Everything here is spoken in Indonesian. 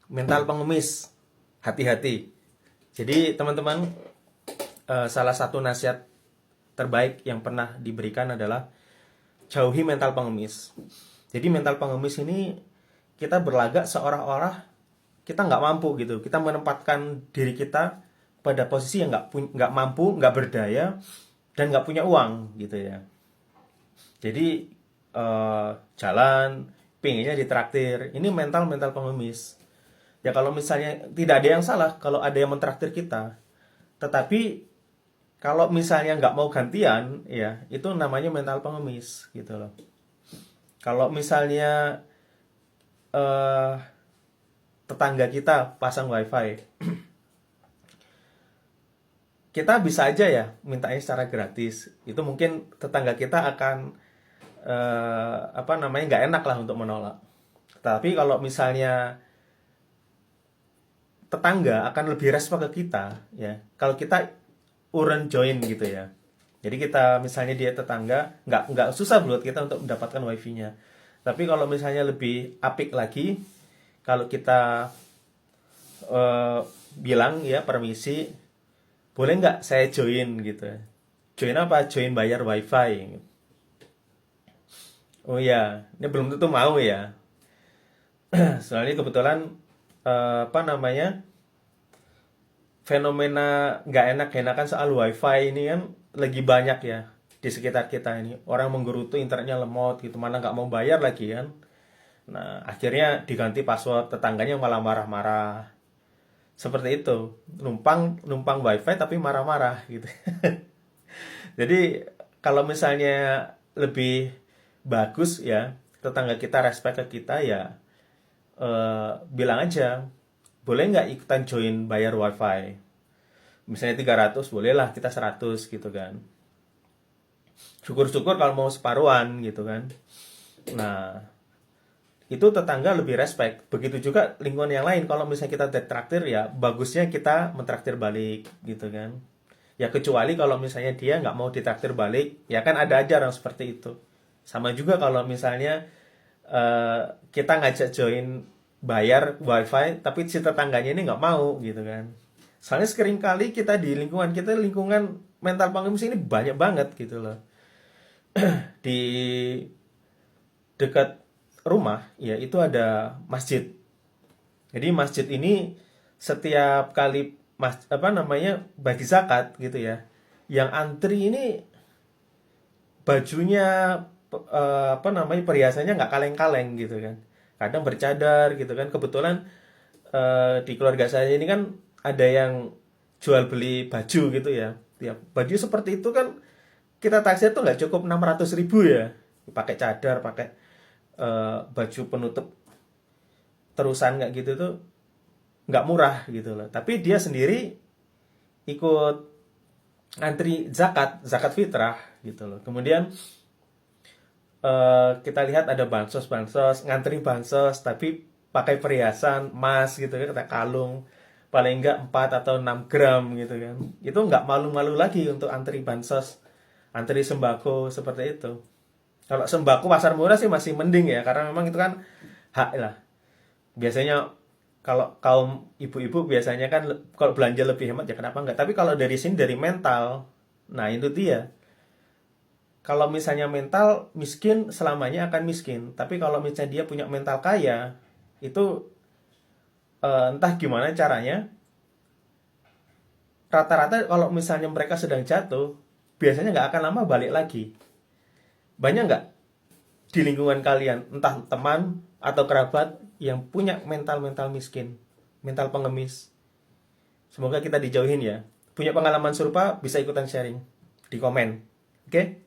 mental pengemis, hati-hati. Jadi teman-teman, salah satu nasihat terbaik yang pernah diberikan adalah jauhi mental pengemis. Jadi mental pengemis ini kita berlagak seolah-olah kita nggak mampu gitu. Kita menempatkan diri kita pada posisi yang nggak mampu, nggak berdaya, dan nggak punya uang gitu ya. Jadi jalan, pinginnya ditraktir. Ini mental pengemis. Ya kalau misalnya tidak ada yang salah kalau ada yang mentraktir kita. Tetapi kalau misalnya nggak mau gantian, ya itu namanya mental pengemis gitu loh. Kalau misalnya eh, tetangga kita pasang wifi, kita bisa aja ya mintanya secara gratis. Itu mungkin tetangga kita akan apa namanya nggak enak lah untuk menolak. Tapi kalau misalnya tetangga akan lebih respect ke kita ya kalau kita urun join gitu ya. Jadi kita misalnya dia tetangga nggak susah buat kita untuk mendapatkan wifi-nya. Tapi kalau misalnya lebih apik lagi kalau kita bilang ya permisi, boleh nggak saya join gitu. Join apa? Join bayar wifi. Oh ya, ini belum tentu mau ya. Soalnya kebetulan apa namanya fenomena nggak enak-enakan soal wifi ini kan lagi banyak ya di sekitar kita ini. Orang menggerutu internetnya lemot gitu, mana nggak mau bayar lagi kan. Nah, akhirnya diganti password, tetangganya malah marah-marah. Seperti itu, numpang numpang wifi tapi marah-marah gitu. Jadi kalau misalnya lebih bagus ya tetangga kita respect ke kita ya bilang aja boleh nggak ikutan join bayar wifi, misalnya 300 bolehlah kita 100 gitu kan, syukur-syukur kalau mau separuhan gitu kan. Nah itu tetangga lebih respect. Begitu juga lingkungan yang lain, kalau misalnya kita traktir ya bagusnya kita mentraktir balik gitu kan. Ya kecuali kalau misalnya dia nggak mau ditraktir balik, ya kan ada aja orang seperti itu. Sama juga kalau misalnya kita ngajak join bayar wifi, tapi si tetangganya ini nggak mau gitu kan. Soalnya sering kali kita di lingkungan kita, lingkungan mental pengemis ini banyak banget gitu loh. Di dekat rumah ya itu ada masjid. Jadi masjid ini setiap kali apa namanya bagi zakat gitu ya, yang antri ini bajunya apa namanya perhiasannya nggak kaleng-kaleng gitu kan, kadang bercadar gitu kan. Kebetulan di keluarga saya ini kan ada yang jual beli baju gitu ya. Tiap baju seperti itu kan kita taksir tuh nggak cukup 600.000 ya, pakai cadar, pakai baju penutup terusan nggak gitu tuh nggak murah gitu loh. Tapi dia sendiri ikut antri zakat fitrah gitu loh. Kemudian kita lihat ada bansos ngantri bansos tapi pakai perhiasan emas gitu kan, kata kalung paling enggak 4 atau 6 gram gitu kan. Itu nggak malu-malu lagi untuk antri bansos, antri sembako seperti itu. Kalau sembako pasar murah sih masih mending ya, karena memang itu kan hak lah. Biasanya kalau kaum ibu-ibu biasanya kan kalau belanja lebih hemat ya kenapa enggak. Tapi kalau dari sini dari mental, nah itu dia. Kalau misalnya mental miskin selamanya akan miskin. Tapi kalau misalnya dia punya mental kaya, itu entah gimana caranya, rata-rata kalau misalnya mereka sedang jatuh, biasanya nggak akan lama balik lagi. Banyak nggak di lingkungan kalian, entah teman atau kerabat yang punya mental miskin, mental pengemis? Semoga kita dijauhin ya. Punya pengalaman serupa bisa ikutan sharing di komen. Oke?